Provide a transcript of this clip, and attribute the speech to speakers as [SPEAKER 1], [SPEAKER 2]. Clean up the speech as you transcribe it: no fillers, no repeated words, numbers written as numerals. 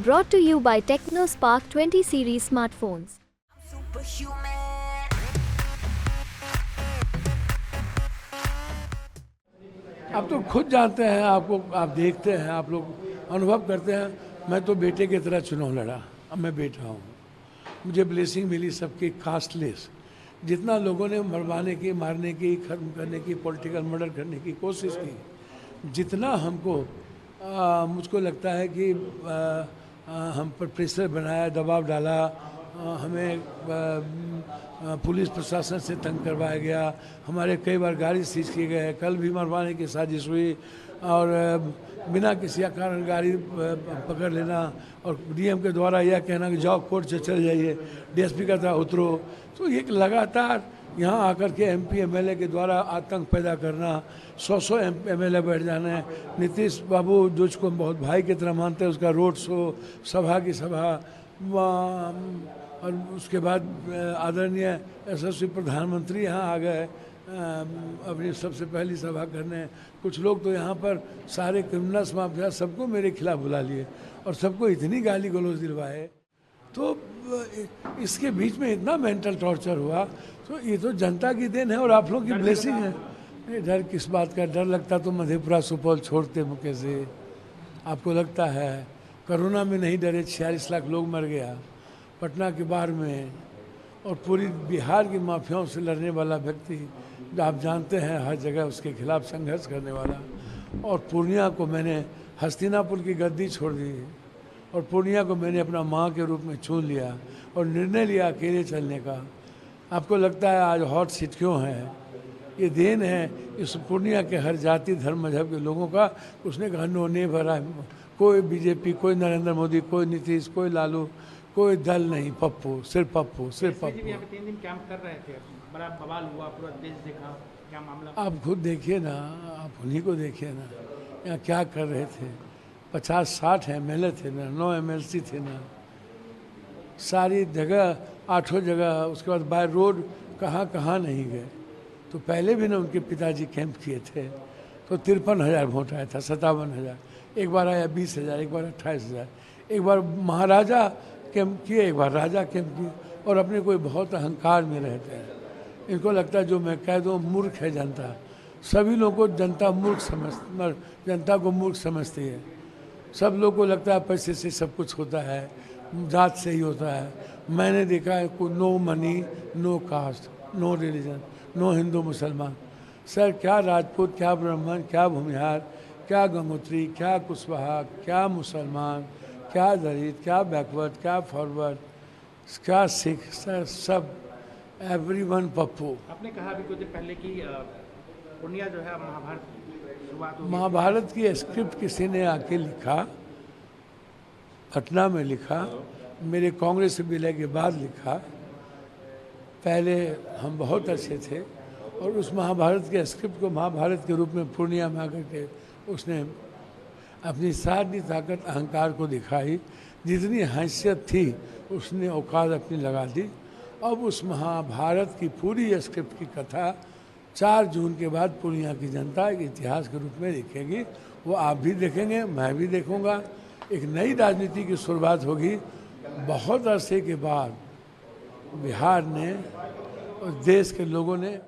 [SPEAKER 1] Brought to you by TechnoSpark 20 series smartphones.
[SPEAKER 2] आप तो खुद जानते हैं, आप देखते हैं, आप लोग अनुभव करते हैं। मैं तो बेटे की तरह चुनाव लड़ा। अब मैं बेटा हूँ, मुझे ब्लेसिंग मिली सबकी कास्टलेस। जितना लोगों ने मरवाने की, मारने की, खत्म करने की, पॉलिटिकल मर्डर करने की कोशिश की, जितना हमको मुझको लगता है कि हम पर प्रेशर बनाया, दबाव डाला, हमें पुलिस प्रशासन से तंग करवाया गया, हमारे कई बार गाड़ी सीज किए गए, कल भी मरवाने की साजिश हुई और बिना किसी कारण गाड़ी पकड़ लेना और डीएम के द्वारा यह कहना कि जाओ कोर्ट से चले जाइए, डीएसपी का था उतरो। तो ये लगातार यहाँ आकर के एमपी एमएलए के द्वारा आतंक पैदा करना, 100 एमएलए बैठ जाना है। नीतीश बाबू जो उसको बहुत भाई की तरह मानते हैं, उसका रोड शो, सभा की सभा, और उसके बाद आदरणीय यशस्वी प्रधानमंत्री यहाँ आ गए अपनी सबसे पहली सभा करने। कुछ लोग तो यहाँ पर सारे क्रिमिनल्स माफिया सबको मेरे खिलाफ बुला लिए और सबको इतनी गाली गलौज दिलवाए। तो इसके बीच में इतना मेंटल टॉर्चर हुआ। तो ये तो जनता की देन है और आप लोग की ब्लेसिंग है। डर किस बात का? डर लगता तो मधेपुरा सुपौल छोड़ते मुके से। आपको लगता है कोरोना में नहीं डरे? 46 लाख लोग मर गया पटना के बाढ़ में, और पूरी बिहार की माफियाओं से लड़ने वाला व्यक्ति जो आप जानते हैं, हर जगह उसके खिलाफ संघर्ष करने वाला। और पूर्णिया को मैंने हस्तिनापुर की गद्दी छोड़ दी और पूर्णिया को मैंने अपना माँ के रूप में चुन लिया और निर्णय लिया अकेले चलने का। आपको लगता है आज हॉट सीट क्यों है? ये देन है इस पूर्णिया के हर जाति धर्म मजहब के लोगों का। उसने कहा नो नहीं भरा, कोई बीजेपी, कोई नरेंद्र मोदी, कोई नीतीश, कोई लालू, कोई दल नहीं, पप्पू, सिर्फ पप्पू, सिर्फ पप्पू।
[SPEAKER 3] यहाँ पे 3 दिन कैंप कर रहे थे, बड़ा बवाल हुआ, पूरा देश देखा, क्या मामला?
[SPEAKER 2] आप खुद देखिए ना, आप उन्हीं को देखिए ना, यहाँ क्या कर रहे थे। 50-60 एमएलए थे ना, 9 एमएलसी थे ना, सारी जगह, 8 जगह। उसके बाद बाय रोड कहाँ कहाँ नहीं गए। तो पहले भी ना उनके पिताजी कैंप किए थे, तो 53,000 वोट आया था, 57,000। एक बार आया 20,000, एक बार 28,000। एक बार महाराजा कैंप किए, एक बार राजा कैंप किए, और अपने कोई बहुत अहंकार में रहते हैं। इनको लगता है जो मैं कह दूँ, मूर्ख है जनता। सभी लोगों को जनता मूर्ख जनता को मूर्ख समझती है। सब लोग को लगता है पैसे से सब कुछ होता है, जात से ही होता है। मैंने देखा है को no money, no caste, no religion, no Hindu Musalman. Sir क्या राजपूत, क्या ब्राह्मण, क्या भूमिहार, क्या गंगोत्री, क्या कुशवाहा, क्या मुसलमान, क्या दलित, क्या बैकवर्ड, क्या फॉरवर्ड, क्या सिख, सर सब एवरीवन पप्पू।
[SPEAKER 3] आपने कहा अभी कुछ देर पहले कि पूर्णिया जो है महाभारत शुरुआत हुई।
[SPEAKER 2] महाभारत की स्क्रिप्ट किसी ने आके लिखा, पटना में लिखा, मेरे कांग्रेस विलय के बाद लिखा। पहले हम बहुत अच्छे थे और उस महाभारत के स्क्रिप्ट को महाभारत के रूप में पूर्णिया में आकर के उसने अपनी सारी ताकत अहंकार को दिखाई। जितनी हैसियत थी उसने औकात अपनी लगा दी। अब उस महाभारत की पूरी स्क्रिप्ट की कथा 4 जून के बाद पूर्णिया की जनता एक इतिहास के रूप में लिखेगी। वो आप भी देखेंगे, मैं भी देखूंगा। एक नई राजनीति की शुरुआत होगी। बहुत अरसे के बाद बिहार ने और देश के लोगों ने